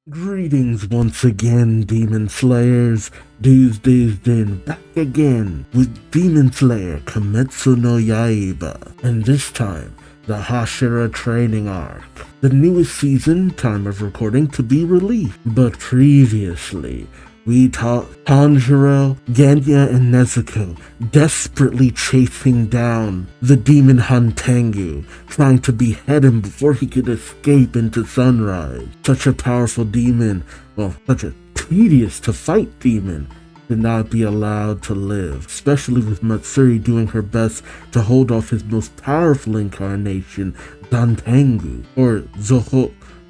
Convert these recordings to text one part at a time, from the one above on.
Greetings once again, Demon Slayers. Duuz-Diz-Din back again with Demon Slayer Kimetsu no Yaiba, and this time, the Hashira training arc. The newest season, time of recording, to be released, but previously, we taught Tanjiro, Genya, and Nezuko desperately chasing down the demon Hantengu, trying to behead him before he could escape into sunrise. Such a powerful demon, such a tedious to fight demon, did not be allowed to live, especially with Matsuri doing her best to hold off his most powerful incarnation, Zantengu, or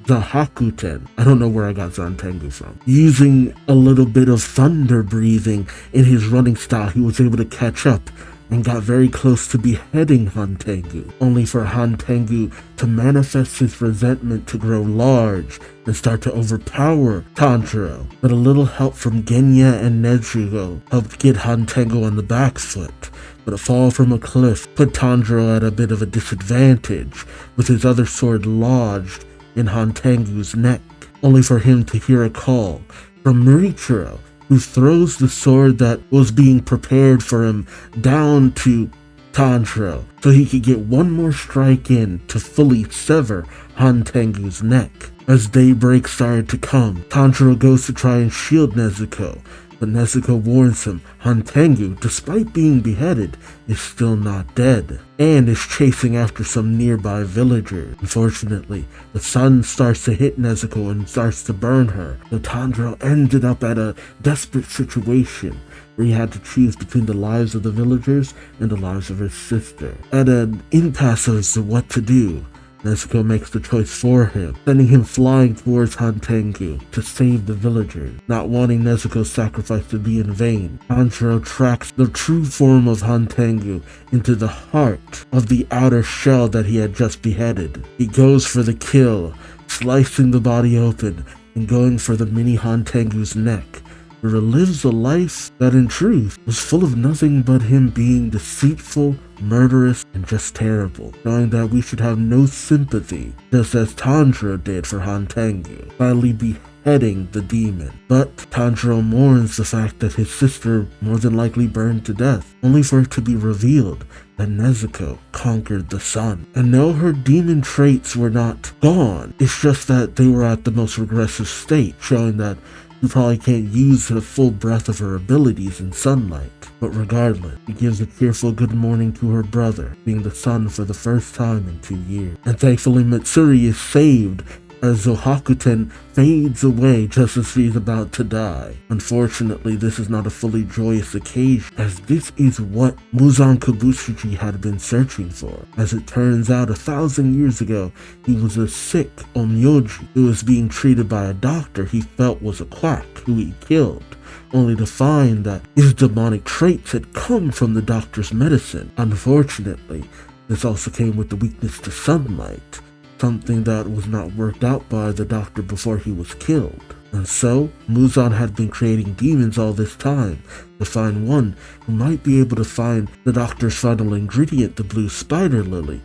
Zahakuten. I don't know where I got Zantengu from. Using a little bit of thunder breathing in his running style, he was able to catch up and got very close to beheading Hantengu, only for Hantengu to manifest his resentment to grow large and start to overpower Tanjiro. But a little help from Genya and Nezuko helped get Hantengu on the back foot. But a fall from a cliff put Tanjiro at a bit of a disadvantage, with his other sword lodged in Hantengu's neck, only for him to hear a call from Murichiro, who throws the sword that was being prepared for him down to Tanjiro, so he could get one more strike in to fully sever Hantengu's neck. As daybreak started to come, Tanjiro goes to try and shield Nezuko, but Nezuko warns him Hantengu, despite being beheaded, is still not dead, and is chasing after some nearby villagers. Unfortunately, the sun starts to hit Nezuko and starts to burn her, so Tanjiro ended up at a desperate situation where he had to choose between the lives of the villagers and the lives of his sister. At an impasse as to what to do, Nezuko makes the choice for him, sending him flying towards Hantengu to save the villagers. Not wanting Nezuko's sacrifice to be in vain, Tanjiro tracks the true form of Hantengu into the heart of the outer shell that he had just beheaded. He goes for the kill, slicing the body open and going for the mini Hantengu's neck, where he lives a life that in truth was full of nothing but him being deceitful, murderous, and just terrible, knowing that we should have no sympathy, just as Tanjiro did for Hantengu, finally beheading the demon. But Tanjiro mourns the fact that his sister more than likely burned to death, only for it to be revealed that Nezuko conquered the sun. And no, her demon traits were not gone, it's just that they were at the most regressive state, showing that you probably can't use the full breadth of her abilities in sunlight. But regardless, she gives a cheerful good morning to her brother, seeing the sun for the first time in 2 years. And thankfully Matsuri is saved as Zohakuten fades away just as he's about to die. Unfortunately, this is not a fully joyous occasion, as this is what Muzan Kibutsuji had been searching for. As it turns out, 1,000 years ago, he was a sick onmyoji who was being treated by a doctor he felt was a quack who he killed, only to find that his demonic traits had come from the doctor's medicine. Unfortunately, this also came with the weakness to sunlight, something that was not worked out by the doctor before he was killed. And so, Muzan had been creating demons all this time to find one who might be able to find the doctor's final ingredient, the blue spider lily,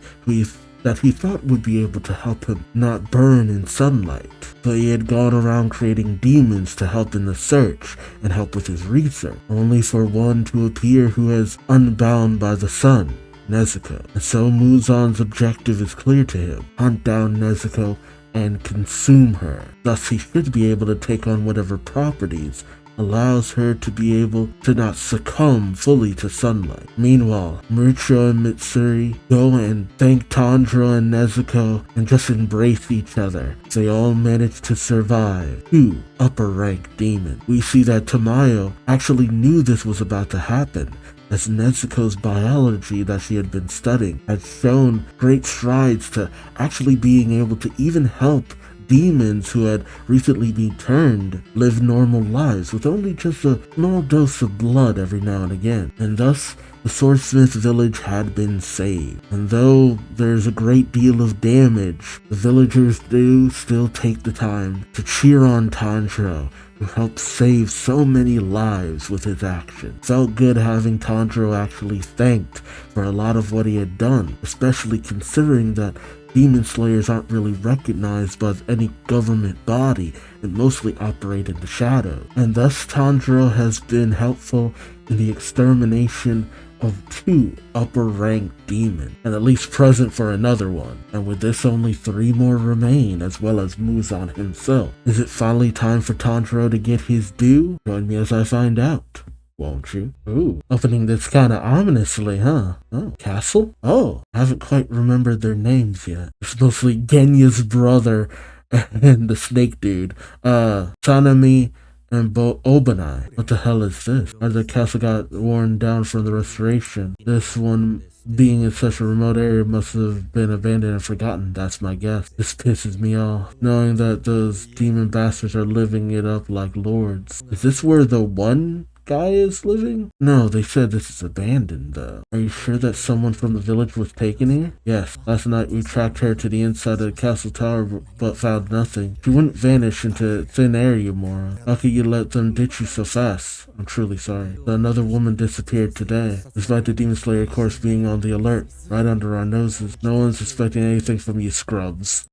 that he thought would be able to help him not burn in sunlight. But he had gone around creating demons to help in the search and help with his research, only for one to appear who is unbound by the sun, Nezuko. And so Muzan's objective is clear to him: hunt down Nezuko and consume her. Thus he should be able to take on whatever properties allows her to be able to not succumb fully to sunlight. Meanwhile, Murichiro and Matsuri go and thank Tanjiro and Nezuko and just embrace each other. They all manage to survive 2 upper rank demons. We see that Tamayo actually knew this was about to happen, as Nezuko's biology that she had been studying had shown great strides to actually being able to even help demons who had recently been turned live normal lives with only just a small dose of blood every now and again. And thus, the swordsmith village had been saved. And though there's a great deal of damage, the villagers do still take the time to cheer on Tanjiro, who helped save so many lives with his action. Felt good having Tanjiro actually thanked for a lot of what he had done, especially considering that demon slayers aren't really recognized by any government body and mostly operate in the shadows. And thus Tanjiro has been helpful in the extermination of 2 upper-ranked demons, and at least present for another one. And with this, only 3 more remain, as well as Muzan himself. Is it finally time for Tanjiro to get his due? Join me as I find out, won't you? Ooh, opening this kinda ominously, huh? Oh, Castle? Oh, I haven't quite remembered their names yet. It's mostly Genya's brother and the snake dude. Sanemi and Obanai. What the hell is this? As the castle got worn down from the restoration. This one, being in such a remote area, must have been abandoned and forgotten. That's my guess. This pisses me off, knowing that those demon bastards are living it up like lords. Is this where the one guy is living? No, they said this is abandoned though. Are you sure that someone from the village was taken here? Yes, last night we tracked her to the inside of the castle tower but found nothing. She wouldn't vanish into thin air, you moron. How could you let them ditch you so fast? I'm truly sorry. Another woman disappeared today, despite the Demon Slayer Corps being on the alert, right under our noses. No one's expecting anything from you scrubs.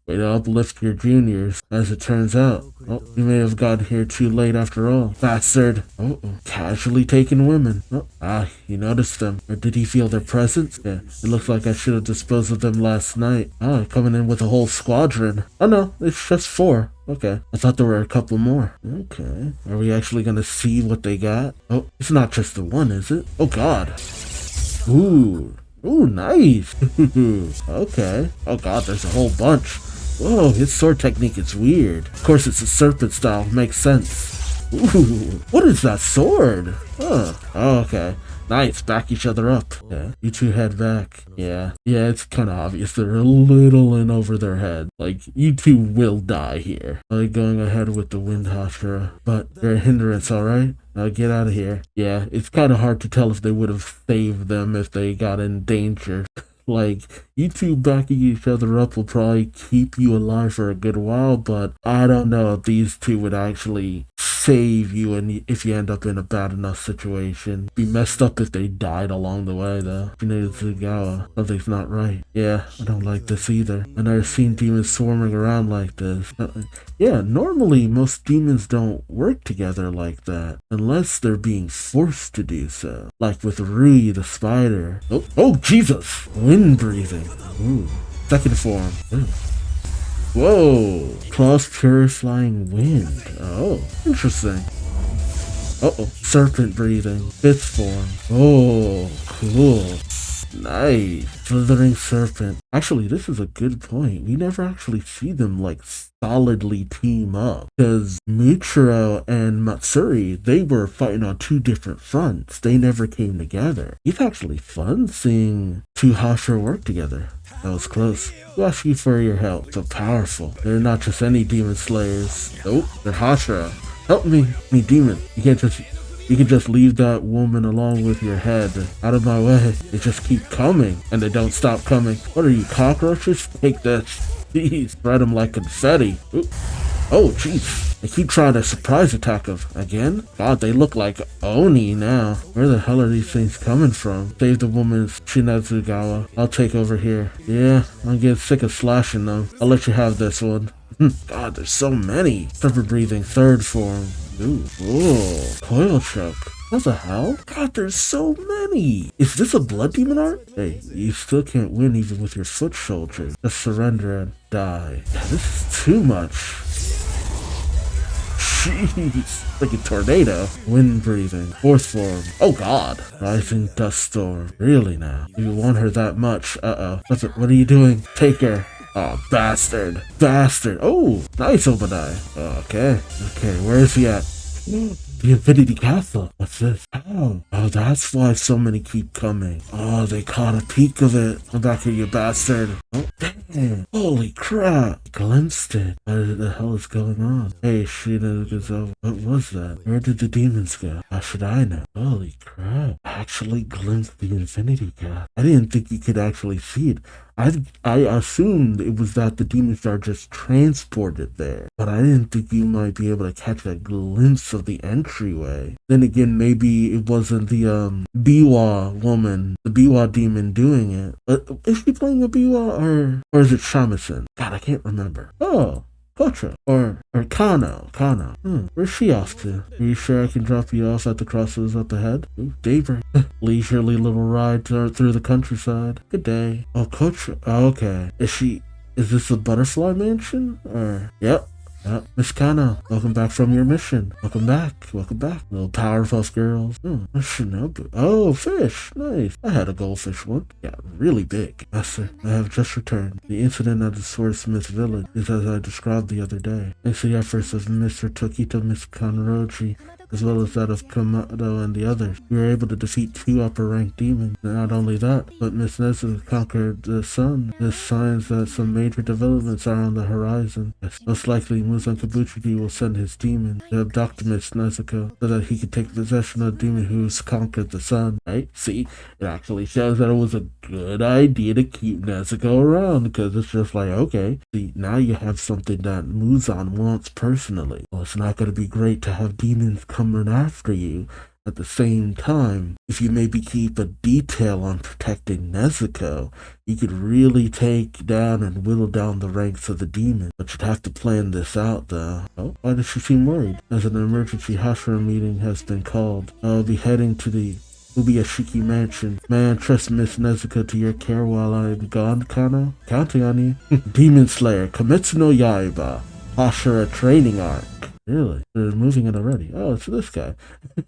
Way to uplift your juniors. As it turns out, oh, you may have gotten here too late after all. Bastard. Casually taking women. You noticed them. Or did he feel their presence? Yeah, it looks like I should have disposed of them last night. Coming in with a whole squadron. Oh no, it's just 4. Okay, I thought there were a couple more. Okay, are we actually gonna see what they got? Oh, it's not just the one, is it? Oh god. Ooh, nice. Okay. Oh god, there's a whole bunch. Whoa, his sword technique is weird. Of course, it's a serpent style. Makes sense. Ooh, what is that sword? Oh, okay. Nice, back each other up. Yeah, you 2 head back. Yeah, it's kind of obvious they're a little in over their head. Like, you 2 will die here. Going ahead with the wind Hashira. But they're a hindrance, alright? Now get out of here. Yeah, it's kind of hard to tell if they would have saved them if they got in danger. Like, you 2 backing each other up will probably keep you alive for a good while, but I don't know if these 2 would actually save you and if you end up in a bad enough situation. Be messed up if they died along the way though. Tsugawa, something's not right. Yeah, I don't like this either. I've never seen demons swarming around like this. Yeah, normally most demons don't work together like that unless they're being forced to do so. Like with Rui the spider. Oh Jesus! Wind breathing. Ooh. Second form. Ooh. Whoa! Claws purifying wind. Oh, interesting. Serpent breathing. 5th form. Oh, cool. Nice. Slithering serpent. Actually, this is a good point. We never actually see them like solidly team up. Because Muchiro and Matsuri, they were fighting on 2 different fronts. They never came together. It's actually fun seeing 2 Hashira work together. That was close. Who asked you for your help? So powerful. They're not just any demon slayers. Nope, they're Hashira. Help me demon. You can just leave that woman along with your head. Out of my way. They just keep coming, and they don't stop coming. What are you, cockroaches? Take this. Jeez, spread them like confetti. Ooh. Oh, jeez. They keep trying to surprise attack him. Again? God, they look like Oni now. Where the hell are these things coming from? Save the woman's Shinazugawa. I'll take over here. Yeah, I'm getting sick of slashing them. I'll let you have this one. God, there's so many. Serpent breathing, 3rd form. Ooh, whoa, coil choke. What the hell? God, there's so many. Is this a blood demon art? Hey, you still can't win even with your foot soldier. Just surrender and die. Yeah, this is too much. Jeez, freaking tornado. Wind breathing, 4th form. Oh god. Rising dust storm. Really now? You want her that much? What are you doing? Take her. Oh, bastard. Oh, nice Obadiah. Okay, where is he at? The Infinity Castle. What's this? Oh, that's why so many keep coming. Oh, they caught a peek of it. Come back here, you bastard. Oh, damn. Holy crap. Glimpsed it. What the hell is going on? Hey, Shinazugawa, what was that? Where did the demons go? How should I know? Holy crap. I actually glimpsed the Infinity Castle. I didn't think you could actually see it. I assumed it was that the demons are just transported there, but I didn't think you might be able to catch a glimpse of the entryway. Then again, maybe it wasn't the Biwa woman, the Biwa demon doing it. But is she playing a Biwa or is it Shamisen? God, I can't remember. Oh. Kocha or Kano. Where's she off to? Are you sure I can drop you off at the crossroads up ahead? Ooh, daybreak. Leisurely little ride through the countryside. Good day. Oh, Kocha. Oh, okay. Is this a butterfly mansion? Or yep. Miss Kano, welcome back from your mission. Welcome back. Little Powerpuff Girls. A shinobu. Oh, fish. Nice. I had a goldfish once. Yeah, really big. Master, I have just returned. The incident at the Swordsmith village is as I described the other day. Thanks to the efforts of Mr. Tokito, Miss Kanroji, as well as that of Komodo and the others, we were able to defeat 2 upper-ranked demons. Not only that, but Miss Nezuko conquered the sun. This signs that some major developments are on the horizon. Yes, most likely Muzan Kibutsuji will send his demon to abduct Miss Nezuko so that he can take possession of the demon who's conquered the sun. Right? See, it actually shows that it was a good idea to keep Nezuko around, because it's just like, okay, see, now you have something that Muzan wants personally. Well, it's not going to be great to have demons coming after you. At the same time, if you maybe keep a detail on protecting Nezuko, you could really take down and whittle down the ranks of the demon. But you'd have to plan this out, though. Oh, why does she seem worried? As an emergency Hashira meeting has been called, I'll be heading to the Ubiyashiki mansion. May I entrust Miss Nezuko to your care while I'm gone, Kano? Counting on you. Demon Slayer, Kimetsu no Yaiba, Hashira training arc. Really? They're moving it already. Oh, it's this guy.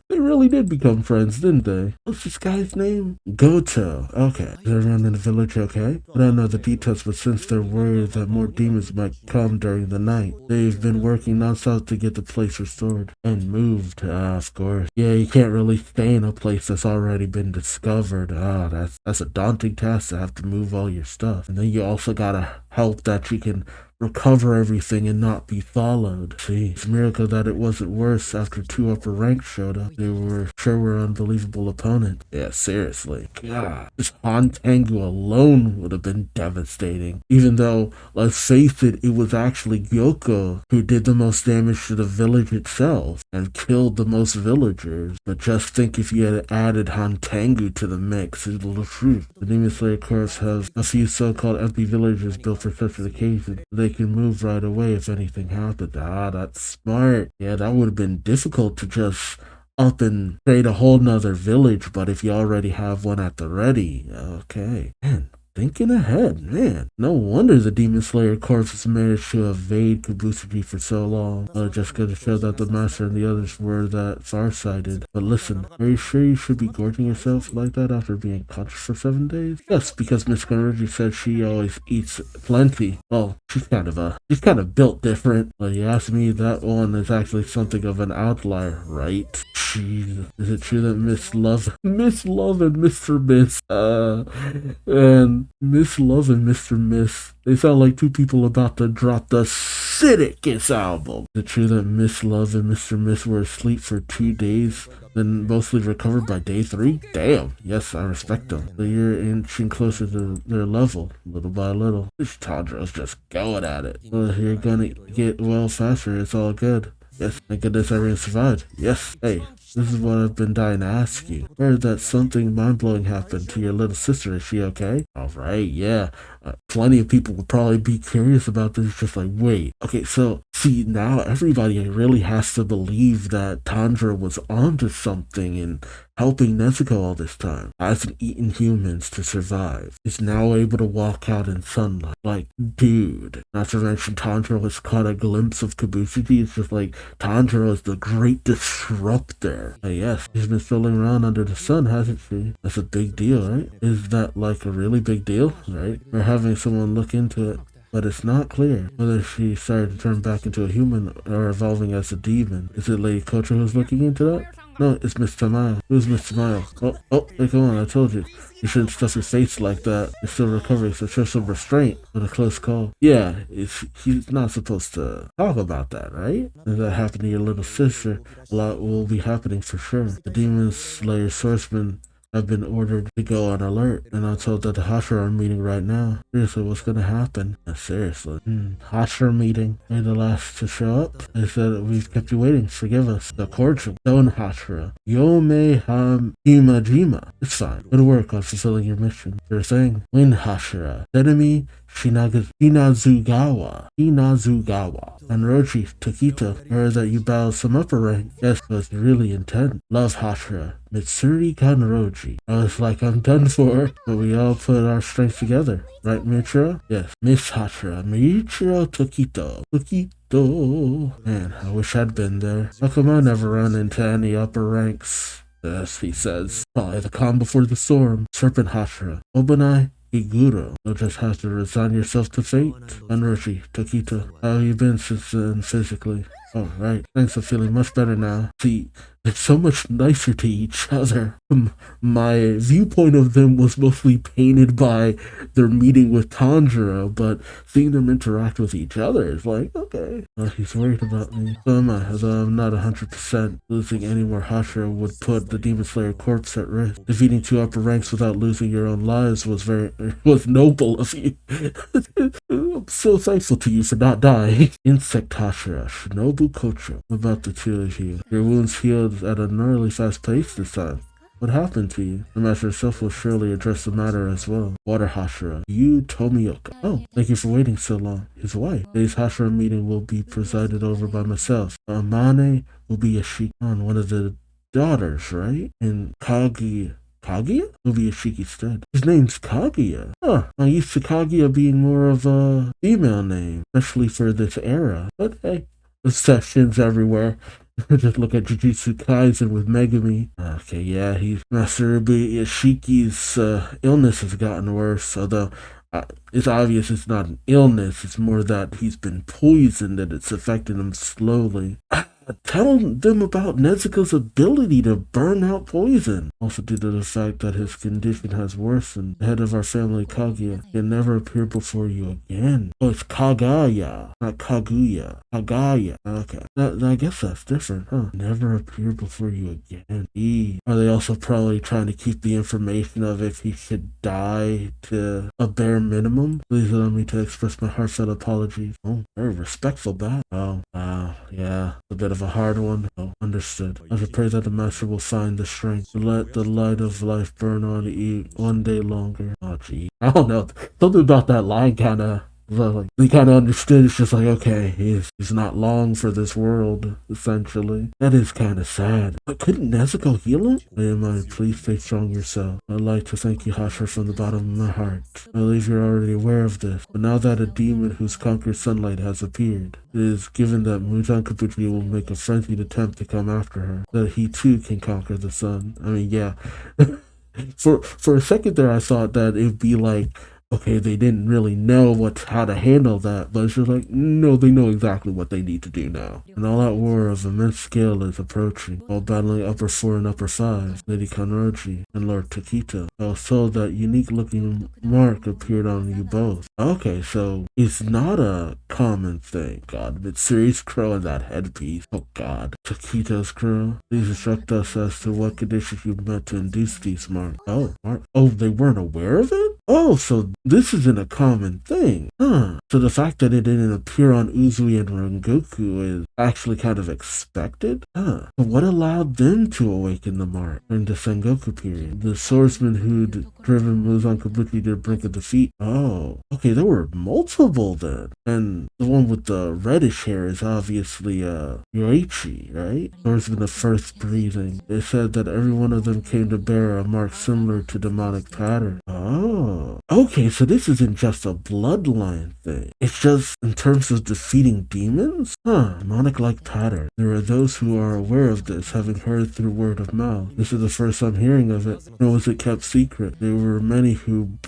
They really did become friends, didn't they? What's this guy's name? Goto. Okay. Is everyone in the village okay? I don't know the details, but since they're worried that more demons might come during the night, they've been working non-stop to get the place restored and moved. Of course. Yeah, you can't really stay in a place that's already been discovered. That's a daunting task to have to move all your stuff. And then you also gotta help that you can recover everything and not be followed. See, it's a miracle that it wasn't worse after 2 upper ranks showed up. They were an unbelievable opponent. Yeah, seriously. God, this Hontengu alone would have been devastating. Even though, let's face it, it was actually Gyoko who did the most damage to the village itself and killed the most villagers. But just think if you had added Hontengu to the mix, it's the truth. The Demon Slayer Corps has a few so-called empty villages built for such an occasion. They can move right away if anything happened. That's smart. Yeah, that would have been difficult to just up and create a whole nother village, but if you already have one at the ready, okay. Man, thinking ahead, man. No wonder the Demon Slayer Corps has managed to evade Kibutsuji for so long. Just goes to show that the Master and the others were that farsighted. But listen, are you sure you should be gorging yourself like that after being conscious for 7 days? Yes, because Miss Kanroji said she always eats plenty. Well, she's kind of built different. But you ask me, that one is actually something of an outlier, right? Jeez, is it true that Miss Love and Mr. Miss, and Miss Love and Mr. Miss, they sound like 2 people about to drop the sickest album. Is it true that Miss Love and Mr. Miss were asleep for 2 days, then mostly recovered by day 3? Damn, yes, I respect them. So you're inching closer to their level, little by little. This Tanjiro's just going at it. Well, you're gonna get well faster, it's all good. Yes, thank goodness everyone survived. Yes, hey, this is what I've been dying to ask you. I heard that something mind-blowing happened to your little sister. Is she okay? Alright, yeah. Plenty of people would probably be curious about this, just like, wait. Okay, so, see, now everybody really has to believe that Tanjiro was onto something and helping Nezuko all this time. Hasn't eaten humans to survive. Is now able to walk out in sunlight. Like, dude. Not to mention Tanjiro has caught a glimpse of Kibutsuji. It's just like, Tanjiro is the great disruptor. Yes, she's been strolling around under the sun, hasn't she? That's a big deal, right? Is that like a really big deal, right? We're having someone look into it. But it's not clear whether she started to turn back into a human or evolving as a demon. Is it Lady Kocha who's looking into that? No, it's Miss Tamayo. Who's Miss Tamayo? Hey, come on, I told you. You shouldn't stuff your face like that. You're still recovering, so show some restraint with a close call. Yeah, he's not supposed to talk about that, right? If that happened to your little sister, a lot will be happening for sure. The Demon Slayer swordsman I've been ordered to go on alert, and I'm told that the Hashira are meeting right now. Seriously, what's gonna happen? Seriously. Hashira meeting. You're the last to show up. They said we've kept you waiting. Forgive us. The cordial. Don't Hashira. Yome Himajima. It's fine. Good work on fulfilling your mission. Sure thing. Win Hashira. Enemy Shinazugawa. And Rochi Tokito heard that you battled some upper rank. Yes, it was really intense. Love Hashira. Mitsuri Kanroji. I was like, I'm done for, but we all put our strength together. Right, Michiro? Yes. Miss Hashira. Michiro Tokito. Man, I wish I'd been there. How come I never run into any upper ranks? Yes, he says. Probably the calm before the storm. Serpent Hashira. Obanai Iguro. You'll just have to resign yourself to fate. Anrochi, Tokito. How have you been since then physically? Oh, right. Thanks, I'm feeling much better now. See, they're so much nicer to each other. My viewpoint of them was mostly painted by their meeting with Tanjiro, but seeing them interact with each other is like, okay. He's worried about me. So am I, although I'm not 100%. Losing any more Hashira would put the Demon Slayer corpse at risk. Defeating 2 upper ranks without losing your own lives was noble of you. I'm so thankful to you for not dying. Insect Hashira, Shinobu Kocho. About the 2 of you. Your wounds healed at a gnarly fast pace this time. What happened to you? The master herself will surely address the matter as well. Water Hashira. Yu Tomioka. Oh, thank you for waiting so long. His wife. Today's Hashira meeting will be presided over by myself. Amane will be a Shikan, one of the daughters, right? And Kaguya will be a Shiki's stead. His name's Kaguya. Huh. I'm used to Kaguya being more of a female name, especially for this era. But hey, exceptions everywhere. Just look at Jujutsu Kaisen with Megumi. Okay, yeah, Master Shiki's illness has gotten worse, although it's obvious it's not an illness, it's more that he's been poisoned and it's affecting him slowly. Tell them about Nezuko's ability to burn out poison. Also due to the fact that his condition has worsened, the head of our family, Kaguya, can never appear before you again. Oh, it's Kagaya, not Kaguya. Kagaya. Okay. I guess that's different, huh? Never appear before you again. Are they also probably trying to keep the information of if he should die to a bare minimum? Please allow me to express my heartfelt apologies. Oh, very respectful back. Oh, wow. Yeah. A bit of a hard one. Oh, understood. I should pray that the master will find the strength to let the light of life burn on you one day longer. Oh, gee. I don't know. Something about that line kind of... Like, they kind of understood. It's just like, okay, he's not long for this world, essentially. That is kind of sad. But couldn't Nezuko heal him? MaimyMayo, please stay strong yourself. I'd like to thank you, Hashira, from the bottom of my heart. I believe you're already aware of this, but now that a demon who's conquered sunlight has appeared, it is given that Muzan Kibutsuji will make a frenzied attempt to come after her, so that he too can conquer the sun. I mean, yeah. For a second there, I thought that it'd be like, okay, they didn't really know how to handle that, but it's just like, no, they know exactly what they need to do now. And all that war of immense scale is approaching, while battling upper 4 and upper 5, Lady Kanroji and Lord Tokito. I was told that unique-looking mark appeared on you both. Okay, so it's not a common thing. God, Mitsuri's crow and that headpiece. Oh God. Tokito's crow. Please instruct us as to what conditions you met to induce these marks. Oh, they weren't aware of it? Oh, so this isn't a common thing. Huh. So the fact that it didn't appear on Uzui and Rengoku is actually kind of expected? Huh. But what allowed them to awaken the mark during the Sengoku period? The swordsman who'd driven Muzan Kibutsuji to the brink of defeat? Oh. Okay, there were multiple then. And the one with the reddish hair is obviously Yoichi, right? Swordsman of first breathing. They said that every one of them came to bear a mark similar to demonic pattern. Oh. Okay, so this isn't just a bloodline thing. It's just in terms of defeating demons? Huh, demonic-like pattern. There are those who are aware of this, having heard through word of mouth. This is the first I'm hearing of it, nor was it kept secret. There were many who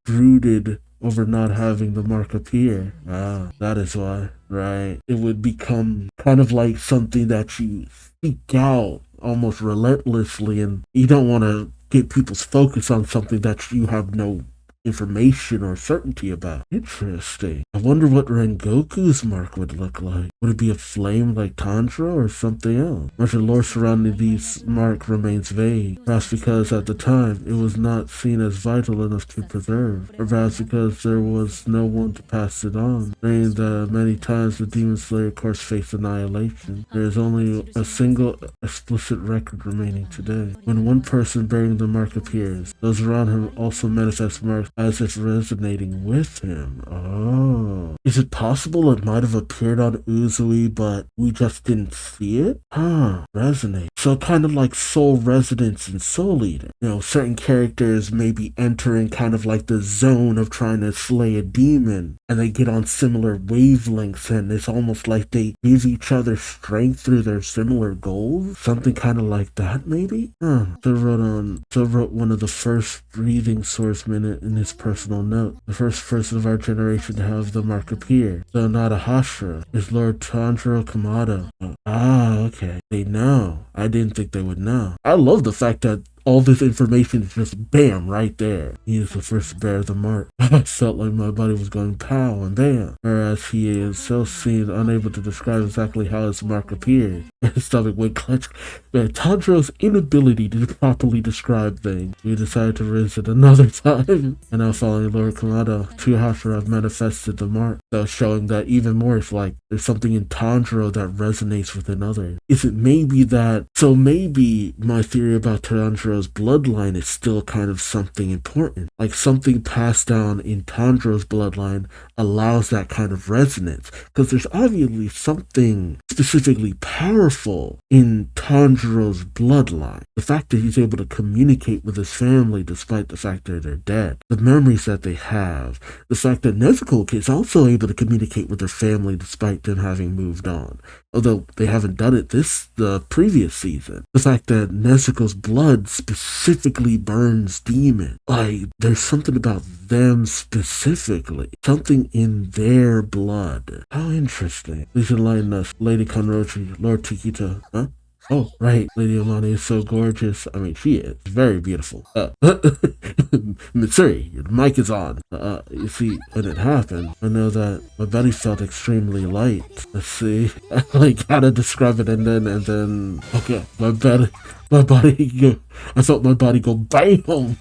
brooded over not having the mark appear. Ah, that is why. Right. It would become kind of like something that you seek out almost relentlessly, and you don't want to get people's focus on something that you have no information or certainty about. Interesting. I wonder what Rengoku's mark would look like. Would it be a flame like Tanjiro or something else? Much of the lore surrounding these mark remains vague, perhaps because at the time it was not seen as vital enough to preserve, or perhaps because there was no one to pass it on. Saying that many times the Demon Slayer course faced annihilation, there is only a single explicit record remaining today. When one person bearing the mark appears, those around him also manifest marks as if resonating with him. Oh. Is it possible it might have appeared on Uzui, but we just didn't see it? Resonate. So kind of like Soul Resonance in Soul Eater. You know, certain characters may be entering kind of like the zone of trying to slay a demon, and they get on similar wavelengths, and it's almost like they give each other strength through their similar goals. Something kind of like that, maybe? So wrote one of the first breathing swordsmen in his personal note. The first person of our generation to have the mark appear, though not a Hashira, is Lord Tanjiro Kamado. Okay. They know. I didn't think they would know. I love the fact that all this information is just bam right there. He is the first to bear the mark. I felt like my body was going pow and bam. Whereas he is so seen unable to describe exactly how his mark appeared. His stomach went clench. Tanjiro's inability to properly describe things. We decided to raise it another time. And now following Lord Kamado, two Hashira have manifested the mark. So showing that even more, it's like there's something in Tanjiro that resonates with another. Is it maybe that, so maybe my theory about Tanjiro's bloodline is still kind of something important. Like something passed down in Tanjiro's bloodline allows that kind of resonance. Because there's obviously something specifically powerful in Tanjiro's bloodline. The fact that he's able to communicate with his family despite the fact that they're dead. The memories that they have. The fact that Nezuko is also able to communicate with their family despite them having moved on. Although they haven't done it the previous season. The fact that Nezuko's blood specifically burns demons. Like, there's something about them specifically. Something in their blood. How interesting. Please enlighten us, Lady Kanrochi, Lord Tikita. Huh? Oh, right. Lady Amani is so gorgeous. I mean, she is very beautiful. Mitsuri, your mic is on. You see, when it happened, I know that my belly felt extremely light. Let's see. Like, how to describe it, and then, okay, I felt my body go BAM!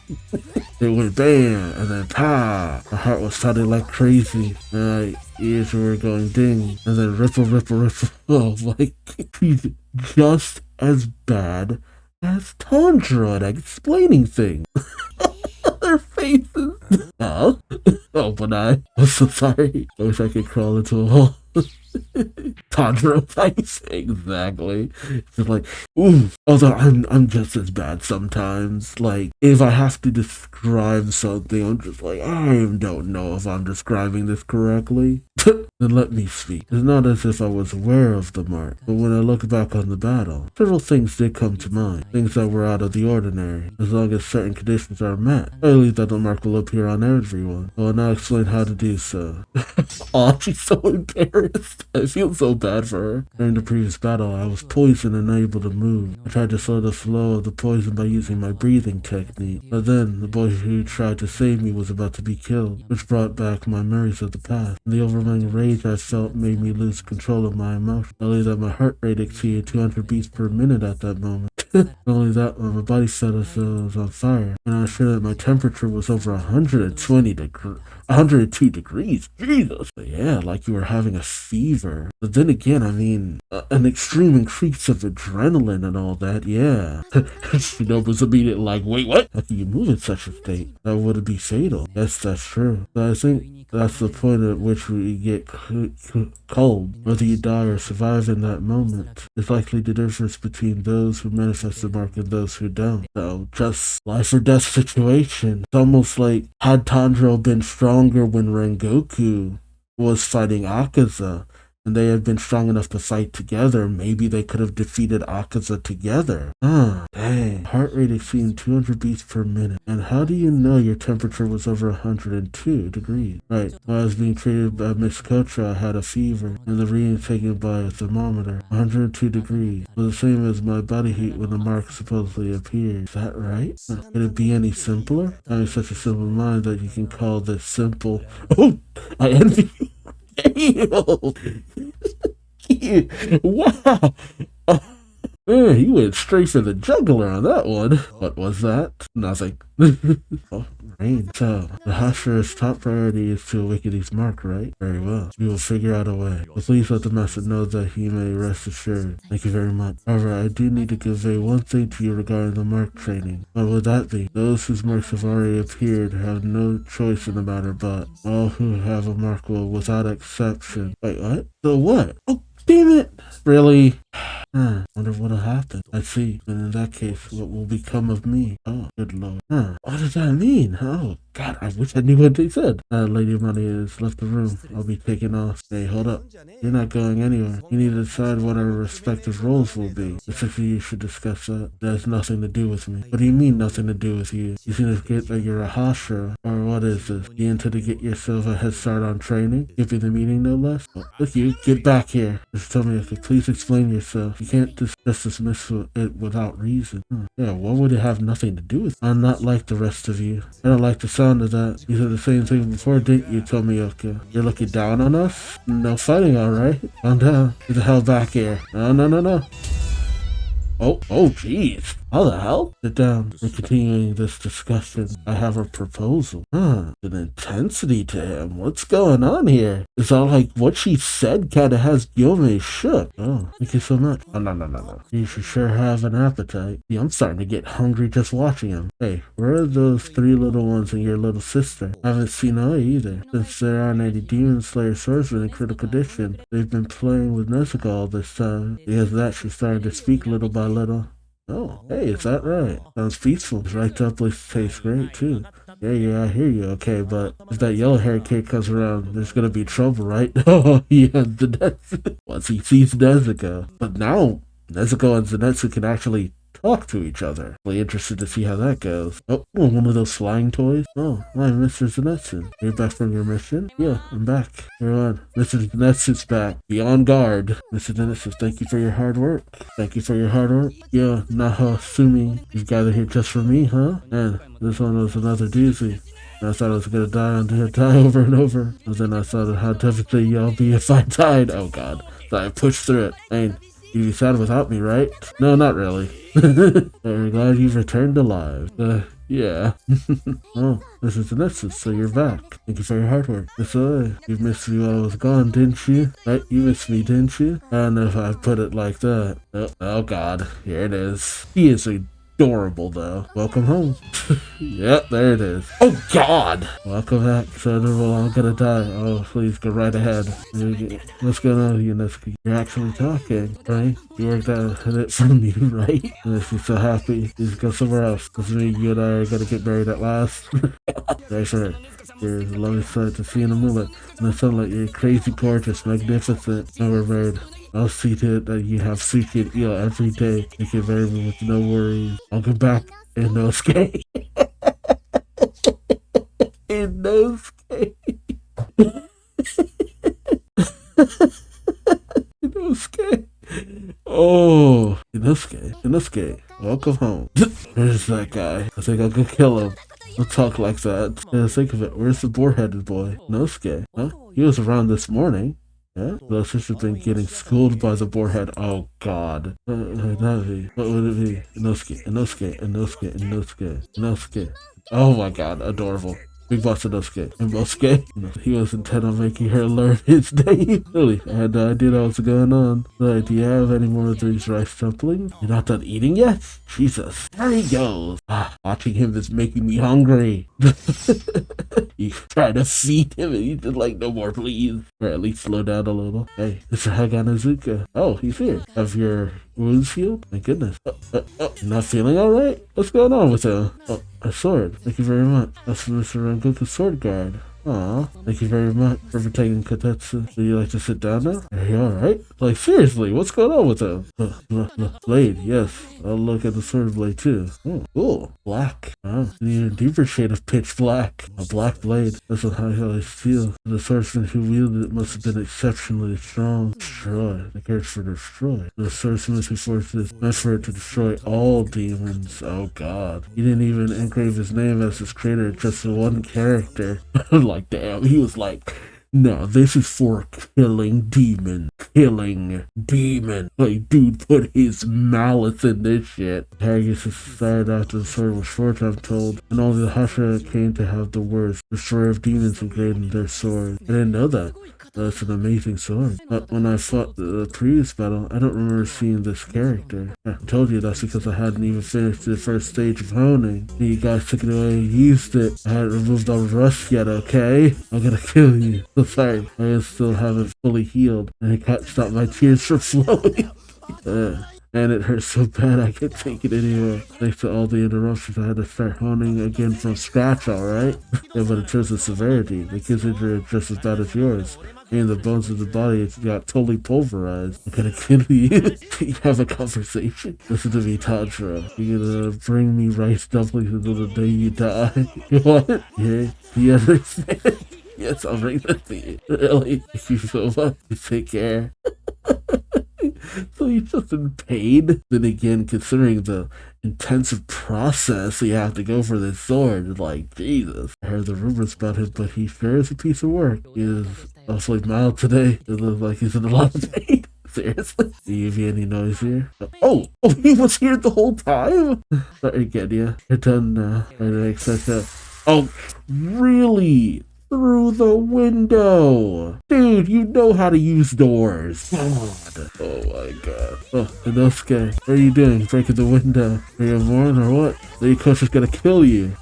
It went BAM! And then POW! My heart was pounding like crazy. And my ears were going ding. And then ripple. Oh, like, she's just as bad as Tanjiro at explaining things. Their faces. Oh, but I'm so sorry. I wish I could crawl into a hole. Tanjiro face, exactly. Just like, ooh. Although I'm just as bad sometimes. Like, if I have to describe something, I'm just like, I don't know if I'm describing this correctly. Then let me speak. It's not as if I was aware of the mark, but when I look back on the battle, several things did come to mind. Things that were out of the ordinary, as long as certain conditions are met. I believe that the mark will appear on everyone. I will now explain how to do so. Aw, she's so embarrassed. I feel so bad for her. During the previous battle, I was poisoned and unable to move. I tried to slow the flow of the poison by using my breathing technique. But then, the boy who tried to save me was about to be killed, which brought back my memories of the past. The overwhelming rage I felt made me lose control of my emotions. I believe that my heart rate exceeded 200 beats per minute at that moment. Not only that, my body felt as though it was on fire, and I was sure that my temperature was over 102 degrees. Jesus. But yeah, like you were having a fever. But then again, I mean, an extreme increase of adrenaline and all that, yeah. Shinobu's immediately like, wait, what? How can you move in such a state? That would be fatal. Yes, that's true. But I think that's the point at which we get cold. Whether you die or survive in that moment is likely the difference between those who manifest the mark and those who don't. So, just life or death situation. It's almost like, had Tanjiro been stronger when Rengoku was fighting Akaza, and they had been strong enough to fight together, maybe they could have defeated Akaza together. Dang. Heart rate exceeding 200 beats per minute. And how do you know your temperature was over 102 degrees? Right. While I was being treated by Miss Kotra, I had a fever, and the reading taken by a thermometer, 102 degrees, was the same as my body heat when the mark supposedly appeared. Is that right? Could it be any simpler? Having such a simple mind that you can call this simple. Oh, I envy you. Wow. Man, he went straight for the jugular on that one. What was that? Nothing. Oh, rain. So, the Hashira's top priority is to awaken his mark, right? Very well. We will figure out a way. But please let the master know that he may rest assured. Thank you very much. However, I do need to convey one thing to you regarding the mark training. What would that be? Those whose marks have already appeared have no choice in the matter, but all who have a mark will, without exception. Wait, what? So what? Oh, damn it! Really? Wonder what'll happen. I see. And in that case, what will become of me? Oh, good lord. What does that mean? Oh, God, I wish I knew what they said. Lady Money has left the room. I'll be taking off. Hey, hold up. You're not going anywhere. You need to decide what our respective roles will be. The six of you should discuss that. That has nothing to do with me. What do you mean, nothing to do with you? You seem to forget that you're a Hashira. Or what is this? You intend to get yourself a head start on training? Skipping the meeting, no less? Oh, look, you. Get back here. Just tell me, okay, please explain yourself. You can't just dismiss it without reason. Yeah, what would it have nothing to do with? I'm not like the rest of you. I don't like the sound of that. You said the same thing before, didn't you, Tomioka? You're looking down on us? No fighting, alright? Calm down. Get the hell back here. No. Oh, jeez. How the hell? Sit down. We're continuing this discussion. I have a proposal. An intensity to him. What's going on here? It's all like what she said kinda has Gyome shook. Oh, thank you so much. Oh, no. You should sure have an appetite. See, I'm starting to get hungry just watching him. Hey, where are those three little ones and your little sister? I haven't seen her either. Since there aren't any Demon Slayer swordsmen in critical condition, they've been playing with Nezuko all this time. Because of that, she's starting to speak little by little. Oh, hey, is that right? Sounds peaceful. This right up place tastes great, too. Yeah, I hear you, okay, but if that yellow-haired kid comes around, there's gonna be trouble, right? Oh, yeah, Zenitsu. Once he sees Nezuko. But now, Nezuko and Zenitsu can actually talk to each other. Really interested to see how that goes. Oh, one of those flying toys? Oh, hi, Mr. Zenitsu. You're back from your mission? Yeah, I'm back. Everyone, Mr. Zenitsu's back. Be on guard. Mr. Zenitsu, thank you for your hard work. Thank you for your hard work. Yeah, Naha Sumi, you've gathered here just for me, huh? And this one was another doozy. I thought I was gonna die over and over. And then I thought of how devastated y'all be if I died. Oh god. So I pushed through it. And you'd be sad without me, right? No, not really. I'm glad you've returned alive. Yeah. Oh, this is the Zenitsu, so you're back. Thank you for your hard work. You missed me while I was gone, didn't you? Right? You missed me, didn't you? I don't know if I put it like that. Oh god. Here it is. He is adorable, though. Welcome home. Yep, there it is. Oh god! Welcome back. So I'm gonna die. Oh, please go right ahead. What's going on, Yuneski? You're actually talking, right? You worked out it from me, right? Yuneski's so happy. Please go somewhere else. Because me, you and I are gonna get married at last. Right for it. You're a lovely sight to see in the moonlight. In the sunlight, you're crazy gorgeous, magnificent. And we're married. I'll see to it that you have sushi and eel every day. You can marry me with no worries. I'll come back in no skate. In no skate. Inosuke. Oh, Inosuke. Welcome home. Where's that guy? I think I could kill him. Don't talk like that. Yeah, think of it. Where's the boar-headed boy? Inosuke. Huh? He was around this morning. Yeah? The sister's been getting schooled by the boarhead. Oh god. What would it be? Inosuke. Oh my god, adorable. Big boss Inosuke. He was intent on making her learn his name. Really, I had no idea what was going on. Do you have any more of these rice dumplings? You're not done eating yet? Jesus. There he goes. Watching him is making me hungry. You try to feed him and he's just like, no more please. Or at least slow down a little. Hey, Mr. Haganazuka. Oh, he's here. Have your wounds healed? My goodness. You're not feeling alright? What's going on with him? Oh, a sword. Thank you very much. That's from Mr. Rangoku's sword guard. Aw, thank you very much for protecting Katetsu. Would you like to sit down now? Are you alright? Like, seriously, what's going on with him? Blade, yes. I'll look at the sword blade too. Oh, cool. Black. Wow, an even deeper shade of pitch black. A black blade. That's what I feel. The swordsman who wielded it must have been exceptionally strong. Destroy. The character for destroy. The swordsman who forged this meant for it to destroy all demons. Oh god. He didn't even engrave his name as his creator, just the one character. Like, damn, he was like, no, this is for killing demon. Killing demon. Like, dude put his malice in this shit. Haggis decided after the sword was forged, I'm told, and only the Hashira came to have the words destroyer of demons engraved in their sword. I didn't know that. That's an amazing sword. But when I fought the previous battle, I don't remember seeing this character. I told you that's because I hadn't even finished the first stage of honing. You guys took it away and used it. I hadn't removed all the rust yet, okay? I'm gonna kill you. So sorry, I still haven't fully healed, and it can't stop my tears from flowing. And it hurts so bad I can't take it anymore. Thanks to all the interruptions, I had to start honing again from scratch, alright? Yeah, but in terms of severity, the kid's injury is just as bad as yours. And the bones of the body got totally pulverized. I'm gonna kill you. You have a conversation. Listen to me, Tanjiro. You're gonna bring me rice dumplings until the day you die. What? Yeah, you understand? Yes, I'll bring that to you. Really? Thank you so much. You take care. So he's just in pain. Then again, considering the intensive process you have to go for this sword, like, Jesus. I heard the rumors about him, but he sure is a piece of work. He is awfully mild today. It looks like he's in a lot of pain. Seriously? Do you hear any noise here? Oh, he was here the whole time? Sorry, Genya. You're done now. I didn't expect that. Oh, really? Through the window. Dude, you know how to use doors. God. Oh my god. Oh, Inosuke, what are you doing? Breaking the window. Are you born or what? The coach is gonna kill you.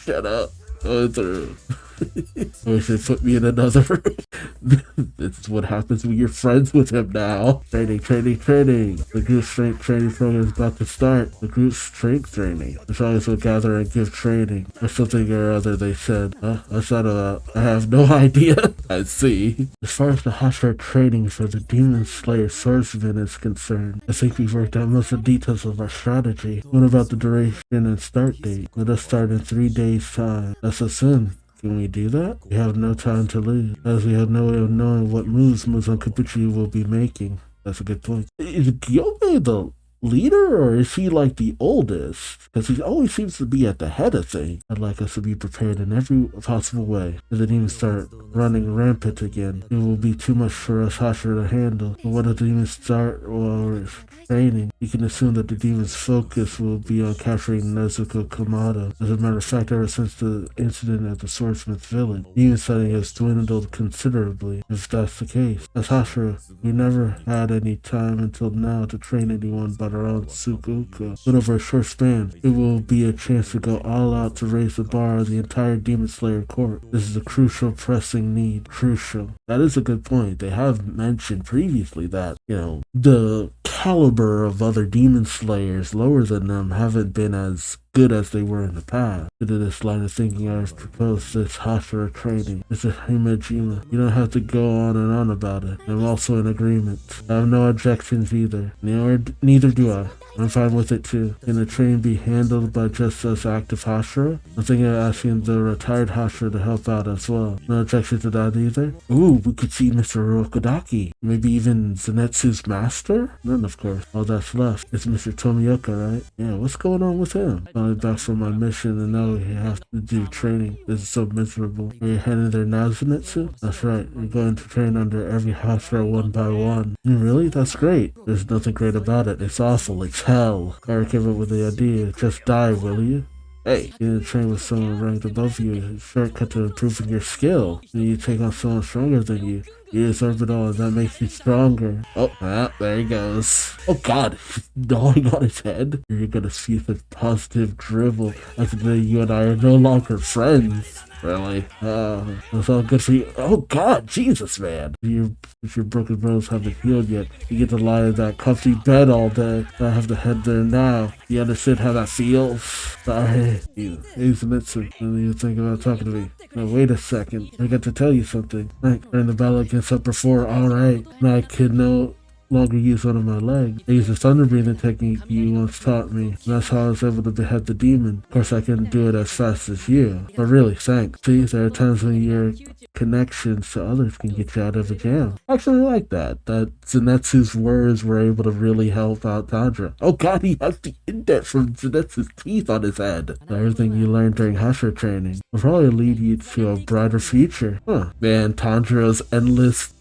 Shut up. Go through. I wish they put me in another room. This is what happens when you're friends with him now. Training. The group strength training program is about to start. The group strength training. The fellows will gather and give training. Or something or other, they said. What's that about? I have no idea. I see. As far as the Hashira training for the Demon Slayer swordsman is concerned, I think we've worked out most of the details of our strategy. What about the duration and start date? Let us start in 3 days' time. That's so soon. Can we do that? We have no time to lose, as we have no way of knowing what moves Muzan Kibutsuji will be making. That's a good point. Is Gyome the leader, or is he like the oldest? Because he always seems to be at the head of things. I'd like us to be prepared in every possible way. If the demons start running rampant again, it will be too much for us Hashira to handle. But when the demons start while we're training, you can assume that the demon's focus will be on capturing Nezuko Kamado. As a matter of fact, ever since the incident at the Swordsmith's village, demon sighting has dwindled considerably. If that's the case, as Hashira, we never had any time until now to train anyone but our own Tsukuko. But over a short span, it will be a chance to go all out to raise the bar of the entire Demon Slayer Corps. This is a crucial, pressing need. Crucial. That is a good point. They have mentioned previously that, the caliber of other Demon Slayers lower than them haven't been as good as they were in the past. Due to this line of thinking, I have proposed this Hashira training. Mr. Himejima, you don't have to go on and on about it. I'm also in agreement. I have no objections either. Neither do I. I'm fine with it too. Can the training be handled by just us active Hashira? I'm thinking of asking the retired Hashira to help out as well. No objection to that either? Ooh, we could see Mr. Rokodaki. Maybe even Zenitsu's master? None, of course. All that's left is Mr. Tomioka, right? Yeah, what's going on with him? Finally back from my mission and now we have to do training. This is so miserable. Are you heading there now, Zenitsu? That's right. We're going to train under every Hashira one by one. Really? That's great. There's nothing great about it. It's awful. It's hell. Gotta give up with the idea. Just die, will you? Hey, you didn't train with someone ranked above you. It's a shortcut to improving your skill. When you take on someone stronger than you, You absorb it all, and that makes you stronger. Oh, there he goes. Oh god, he's gnawing on his head. You're gonna see the positive dribble as you and I are no longer friends. Really? That's all good for you. Oh god, Jesus, man. If your broken bones haven't healed yet, you get to lie in that comfy bed all day. I have to head there now. You understand how that feels? Sorry. Hey, Kimetsu, when you think about talking to me? Now wait a second. I got to tell you something. During the battle against Upper 4, alright. Now I could no longer use one of my legs. I used the thunder breathing technique you once taught me, and that's how I was able to behead the demon. Of course, I couldn't do it as fast as you, but really, thanks. See, there are times when your connections to others can get you out of a jam. I actually like that Zenitsu's words were able to really help out Tanjiro. Oh god, he has the indent from Zenitsu's teeth on his head. Everything you learned during Hashira training will probably lead you to a brighter future. Man, Tanjiro's endless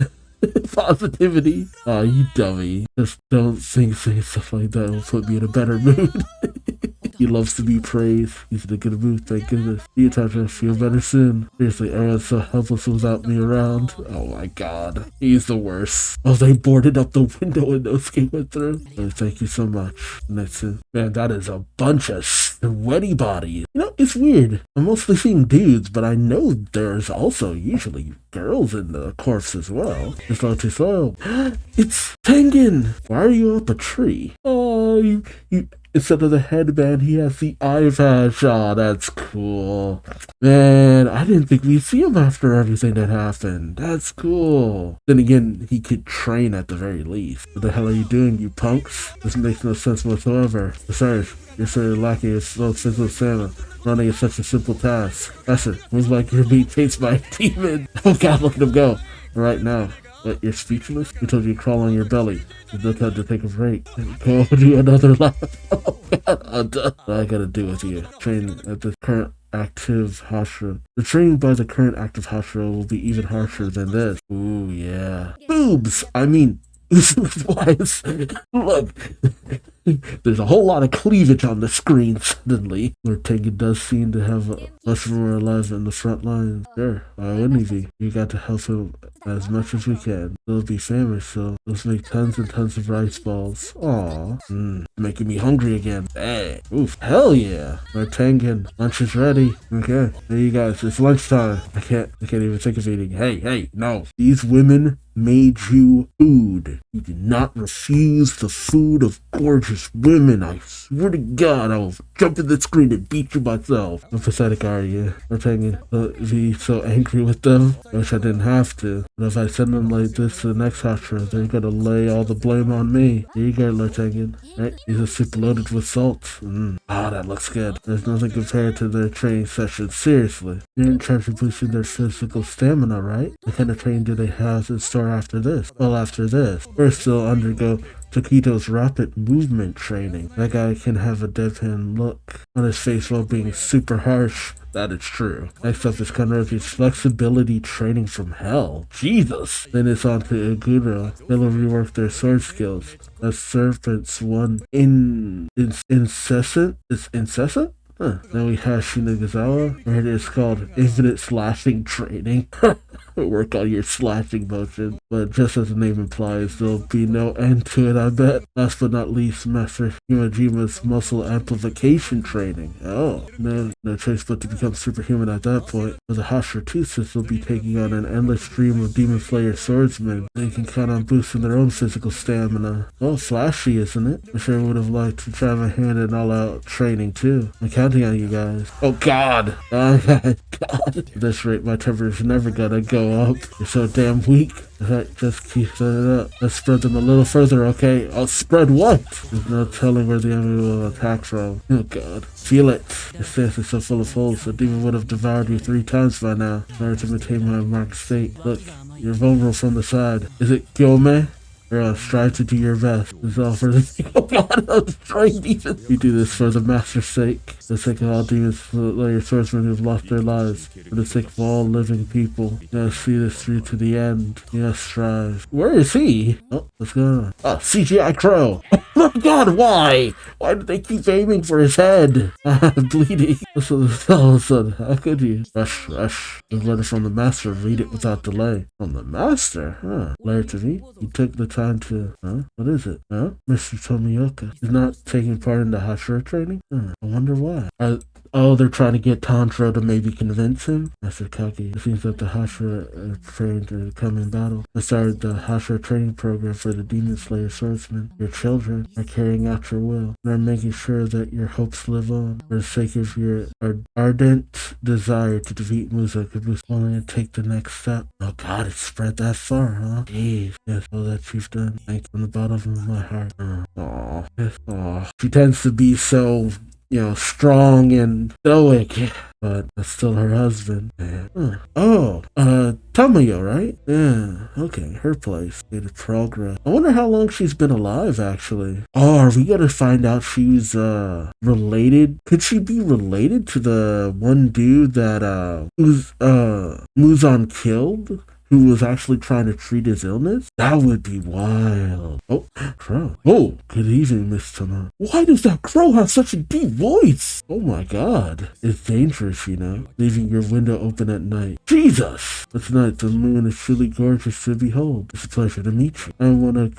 positivity. Oh, you dummy. Just don't think saying stuff like that will put me in a better mood. He loves to be praised. He's in a good mood, thank goodness. You time to feel better soon. Seriously, everyone's so helpless without me around. Oh my god. He's the worst. Oh, they boarded up the window and Nosuke went through. Oh, thank you so much, Nitsu. Man, that is a bunch of sweaty bodies. You know, it's weird. I'm mostly seeing dudes, but I know there's also usually girls in the corpse as well. It's not too slow. It's Tengen! Why are you up a tree? Oh, you instead of the headband, he has the eye patch. Oh, that's cool. Man, I didn't think we'd see him after everything that happened. That's cool. Then again, he could train at the very least. What the hell are you doing, you punks? This makes no sense whatsoever. Besides, you're so lacking in slow physical stamina. Running is such a simple task. That's it. Moves like you're being chased by a demon. Oh god, look at him go. Right now. What, you're speechless? We told you to crawl on your belly. There's no time to take a break. Go do another lap. Oh god, I'm done. What I gotta do with you? Train at the current active Hashira. The training by the current active Hashira will be even harsher than this. Ooh, yeah. Boobs! I mean, wise. Look. There's a whole lot of cleavage on the screen suddenly. Lord Tengen does seem to have much more alive in the front lines. Sure, why wouldn't he be? We got to help him as much as we can. He'll be famous, so let's make tons and tons of rice balls. Aww. Making me hungry again. Hey. Oof. Hell yeah. Lord Tengen, lunch is ready. Okay. Hey you guys, it's lunchtime. I can't even think of eating. Hey, no. These women made you food. You did not refuse the food of gorgeous women. I swear to God, I will jump in the screen and beat you myself. How pathetic are you? I'm taking be so angry with them. I wish I didn't have to. But if I send them like this to the next Hashira, they're gonna lay all the blame on me. Here you go, Lieutenant. Right? These are soup loaded with salt. That looks good. There's nothing compared to their training sessions. Seriously. You're in charge of boosting their physical stamina, right? What kind of training do they have in store after this? Well, after this, first they'll undergo Tokito's rapid movement training. That guy can have a deadpan look on his face while being super harsh. That is true. Next up is Kanroji's flexibility training from hell. Jesus! Then it's on to Ogura. They'll rework their sword skills. As Serpent's one incessant? It's incessant? Then we have Shinagazawa, where it is called Infinite Slashing Training. Work on your slashing motion. But just as the name implies, there'll be no end to it, I bet. Last but not least, Master Himajima's Muscle Amplification Training. Oh, no choice but to become superhuman at that point. For the Hashira 2 system will be taking on an endless stream of Demon Slayer swordsmen. They can count on boosting their own physical stamina. Oh, flashy, isn't it? I sure would have liked to try my hand in all-out training, too. I'm counting on you guys. Oh, God! Oh, God. At this rate, my temperature's never gonna go up. You're so damn weak. Alright, just keep it up. Let's spread them a little further, okay? I'll spread what? There's no telling where the enemy will attack from. Oh god. Feel it. Your stance is so full of holes, the demon would have devoured you 3 times by now in order to maintain my marked state. Look, you're vulnerable from the side. Is it Gyome? Strive to do your best. This is all for the sake of God, I'm destroying demons. You do this for the master's sake. For the sake of all demons, slayer swordsmen who've lost their lives. For the sake of all living people. You gotta see this through to the end. You gotta strive. Where is he? Oh, what's going on? Oh, CGI Crow! My god, why? Why did they keep aiming for his head? Bleeding. So all of a sudden, how could you? Rush. The letter from the master. Read it without delay. From the master? Huh. Letter to me? You took the time to... Huh? What is it? Huh? Mr. Tomioka is not taking part in the Hashira training? Huh. I wonder why. Oh, they're trying to get Tanjiro to maybe convince him? Master Kaki, it seems that the Hashira are trained to come in battle. I started the Hashira training program for the Demon Slayer swordsmen. Your children are carrying out your will and are making sure that your hopes live on. For the sake of your ardent desire to defeat Muzan Kibutsuji, only to take the next step. Oh god, it's spread that far, huh? Jeez. Yes, all that you've done. Thank you from the bottom of my heart. Aww. She tends to be so... strong and stoic, but that's still her husband. Tamayo, right? Yeah, okay, her place. Made progress. I wonder how long she's been alive, actually. Oh, are we gonna find out she's, related? Could she be related to the one dude that, Muzan killed? Who was actually trying to treat his illness? That would be wild. Oh, crow. Oh, good evening, Miss Tama. Why does that crow have such a deep voice? Oh my god. It's dangerous, leaving your window open at night. Jesus! But tonight, the moon is truly gorgeous to behold. It's a pleasure to meet you. I'm one of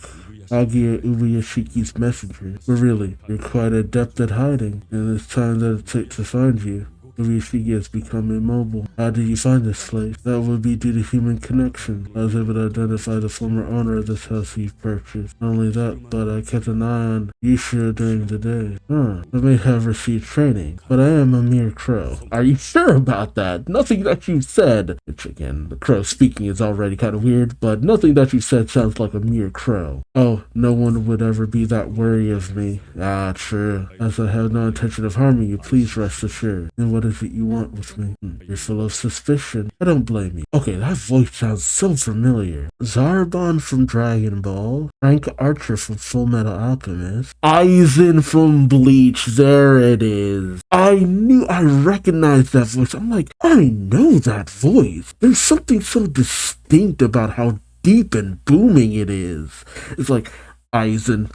Agia Ubuyashiki's messengers. But really, you're quite adept at hiding, and it's time that it took to find you. Ubuyashiki has become immobile. How did you find this place? That would be due to human connection. I was able to identify the former owner of this house you've purchased. Not only that, but I kept an eye on Yashira during the day. I may have received training, but I am a mere crow. Are you sure about that? Nothing that you said, which again, the crow speaking is already kind of weird, but nothing that you said sounds like a mere crow. Oh, no one would ever be that wary of me. Ah, true. As I have no intention of harming you, please rest assured. And what is it you want with me? You're full of suspicion. I don't blame you. Okay, that voice sounds so familiar. Zarbon from Dragon Ball, Frank Archer from Full Metal Alchemist, Aizen from Bleach. There it is. I recognized that voice. I'm like, I know that voice. There's something so distinct about how deep and booming it is. It's like Aizen.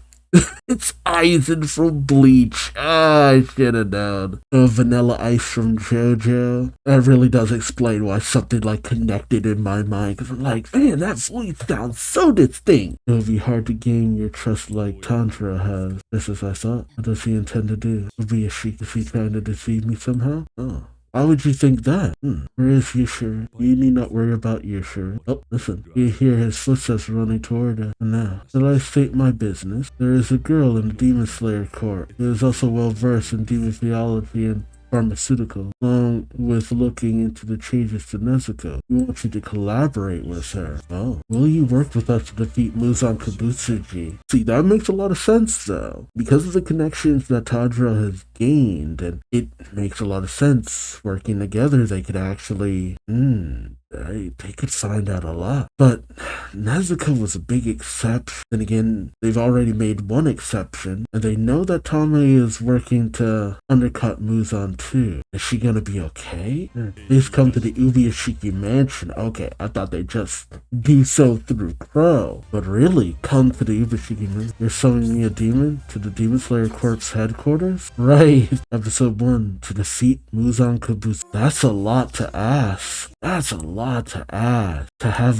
It's Aizen from Bleach. I should have known. Vanilla Ice from JoJo. That really does explain why something like connected in my mind. Because I'm like, man, that voice sounds so distinct. It would be hard to gain your trust like Tanjiro has. Just as I thought. What does he intend to do? Is he trying to deceive me somehow? Oh. Why would you think that? Where is Yashira? You need not worry about Yashira. Oh, listen. You hear his footsteps running toward us. And now, shall I state my business? There is a girl in the Demon Slayer court who is also well versed in demon theology and pharmaceutical, along with looking into the changes to Nezuko. We want you to collaborate with her. Oh, will you work with us to defeat Muzan Kibutsuji? See, that makes a lot of sense, though. Because of the connections that Tanjiro has gained, and it makes a lot of sense. Working together, they could actually, they could find out a lot. But Nezuko was a big exception. Then again, they've already made one exception, and they know that Tame is working to undercut Muzan too. Is she gonna be okay? Please come to the Ubuyashiki mansion. Okay, I thought they'd just do so through Crow. But really, come to the Ubuyashiki mansion. You're summoning me a demon to the Demon Slayer Corp's headquarters? Right. Episode 1, to defeat Muzan Kibutsuji. That's a lot to ask. To have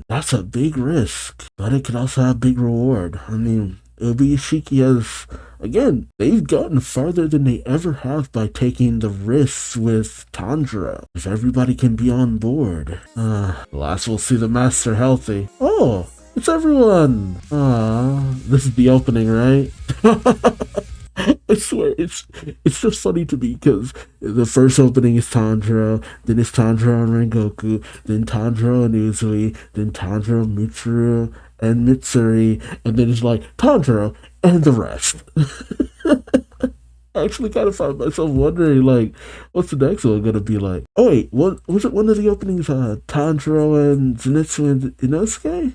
that's a big risk, but it could also have a big reward. Ubuyashiki has, again, they've gotten farther than they ever have by taking the risks with Tanjiro. If everybody can be on board. Last we'll see the master healthy. Oh, it's everyone. This is the opening, right? I swear, it's just funny to me because the first opening is Tanjiro, then it's Tanjiro and Rengoku, then Tanjiro and Uzui, then Tanjiro, Mitsuru, and Mitsuri, and then it's like Tanjiro and the rest. I actually kind of find myself wondering, like, what's the next one gonna be like? Oh wait, what was it? One of the openings, Tanjiro and Zenitsu and Inosuke?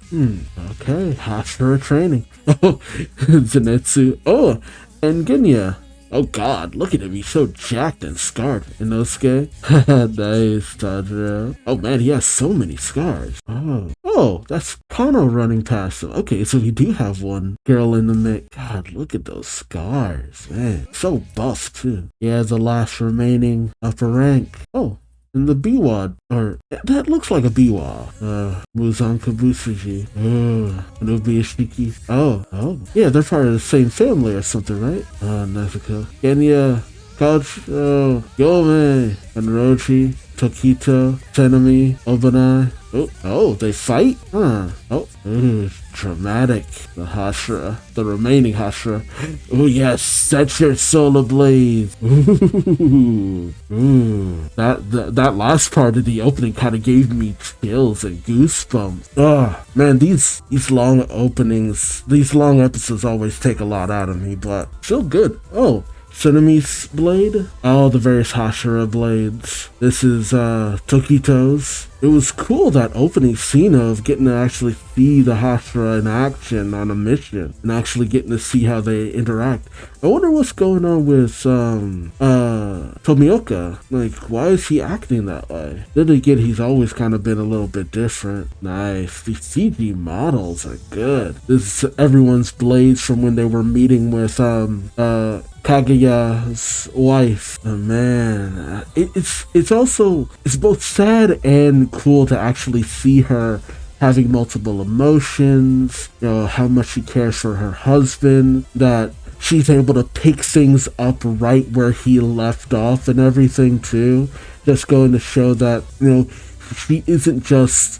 Okay, Hashira training. Oh, Zenitsu. Oh, and Genya. Oh god, look at him, he's so jacked and scarred. Inosuke? Nice, Tanjiro. Oh man, he has so many scars. Oh, that's Kano running past him. Okay, so we do have one girl in the mix. God, look at those scars, man. So buff too. Yeah, the last remaining upper rank. Oh, and the Biwa, or that looks like a Biwa. Muzan Kibutsuji. Nobi Ishiki. Oh. Yeah, they're part of the same family or something, right? Nezuko. Kenya, Kacho, Yome, Enrochi, Tokito, Tenami, Obanai. Oh, they fight? Dramatic. The Hashira, the remaining Hashira. Oh yes, set your soul ablaze. That last part of the opening kind of gave me chills and goosebumps. Man, these long openings, these long episodes always take a lot out of me, but still good. Tsunami's blade. All the various Hashira blades. This is Tokito's. It was cool, that opening scene of getting to actually see the Hashira in action on a mission and actually getting to see how they interact. I wonder what's going on with Tomioka. Like, why is he acting that way? Then again, he's always kind of been a little bit different. Nice. These CG models are good. This is everyone's blades from when they were meeting with Kaguya's wife. Oh, man, it's both sad and cool to actually see her having multiple emotions, how much she cares for her husband, that she's able to pick things up right where he left off and everything too. Just going to show that, she isn't just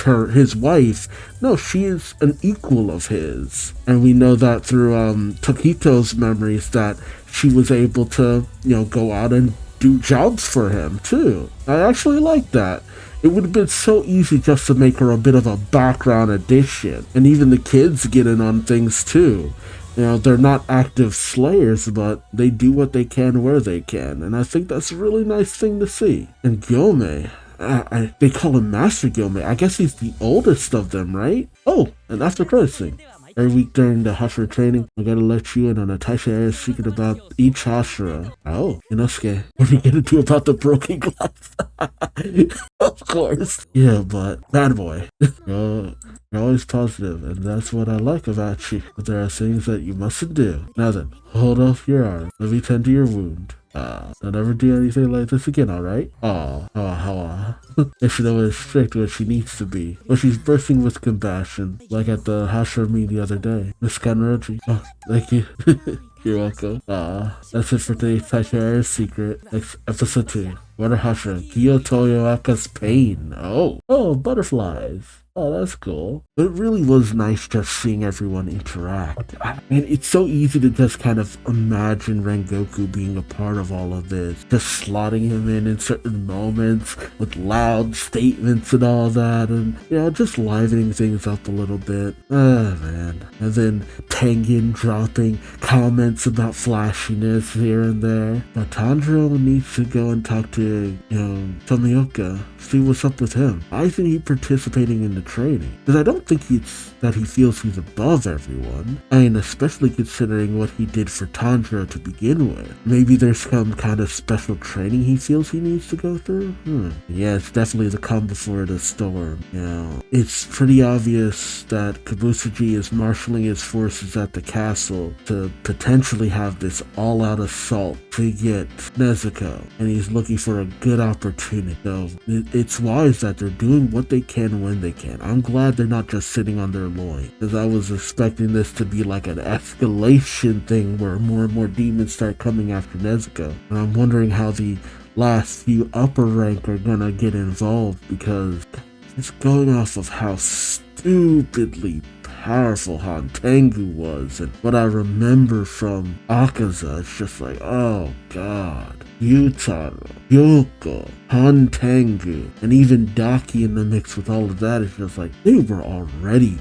his wife. No, she is an equal of his. And we know that through Tokito's memories that she was able to, go out and do jobs for him too. I actually like that. It would have been so easy just to make her a bit of a background addition. And even the kids get in on things too. They're not active slayers, but they do what they can where they can. And I think that's a really nice thing to see. And Gyome, they call him Master Gyome. I guess he's the oldest of them, right? Oh, and after credits thing. Every week during the Hashira training, I gotta let you in on a Taisha area secret about each Hashira. Oh, Inosuke, what are you gonna do about the broken glass? Of course. Yeah, but bad boy. You're always positive, and that's what I like about you. But there are things that you mustn't do. Now then, hold off your arm. Let me tend to your wound. Don't ever do anything like this again, alright? If she knows strict when she needs to be. But she's bursting with compassion, like at the Hashira meet the other day. Miss Kanroji. Oh, thank you. You're welcome. That's it for today's Taisha Secret. Next episode 2. Water Hashira. Kiyotoyo Aka's pain. Oh, butterflies. Oh, that's cool. It really was nice just seeing everyone interact. And it's so easy to just kind of imagine Rengoku being a part of all of this. Just slotting him in certain moments with loud statements and all that. And, just livening things up a little bit. Man. And then Tengen dropping comments about flashiness here and there. But Tanjiro needs to go and talk to, Tomioka. See what's up with him. Why isn't he participating in the training? Because I don't think he feels he's above everyone. I mean, especially considering what he did for Tanjiro to begin with. Maybe there's some kind of special training he feels he needs to go through? Yeah, it's definitely the calm before the storm. It's pretty obvious that Kibutsuji is marshaling his forces at the castle to potentially have this all-out assault to get Nezuko. And he's looking for a good opportunity. So it's wise that they're doing what they can when they can. I'm glad they're not just sitting on their loin, because I was expecting this to be like an escalation thing where more and more demons start coming after Nezuko. And I'm wondering how the last few upper rank are gonna get involved, because it's going off of how stupidly powerful Hantengu was, and what I remember from Akaza, it's just like, oh god. Yutaro, Yoko, Hantengu, and even Daki in the mix with all of that is just like, they were already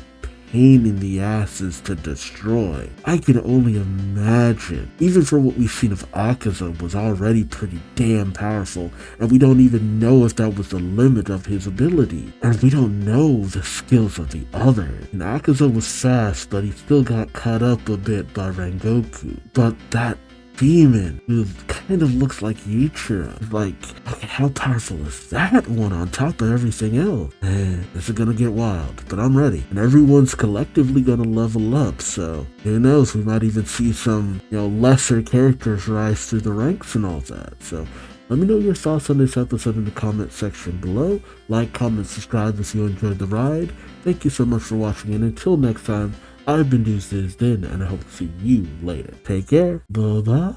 pain in the asses to destroy. I can only imagine, even for what we've seen of Akaza was already pretty damn powerful, and we don't even know if that was the limit of his ability, and we don't know the skills of the others. And Akaza was fast, but he still got cut up a bit by Rengoku, but that demon who kind of looks like Yuichiro. Like, okay, how powerful is that one on top of everything else? Man, this is gonna get wild, but I'm ready. And everyone's collectively gonna level up, so who knows, we might even see some, lesser characters rise through the ranks and all that. So let me know your thoughts on this episode in the comment section below. Like, comment, subscribe if you enjoyed the ride. Thank you so much for watching, and until next time, I've been Duuz-Diz-Din, and I hope to see you later. Take care. Bye-bye.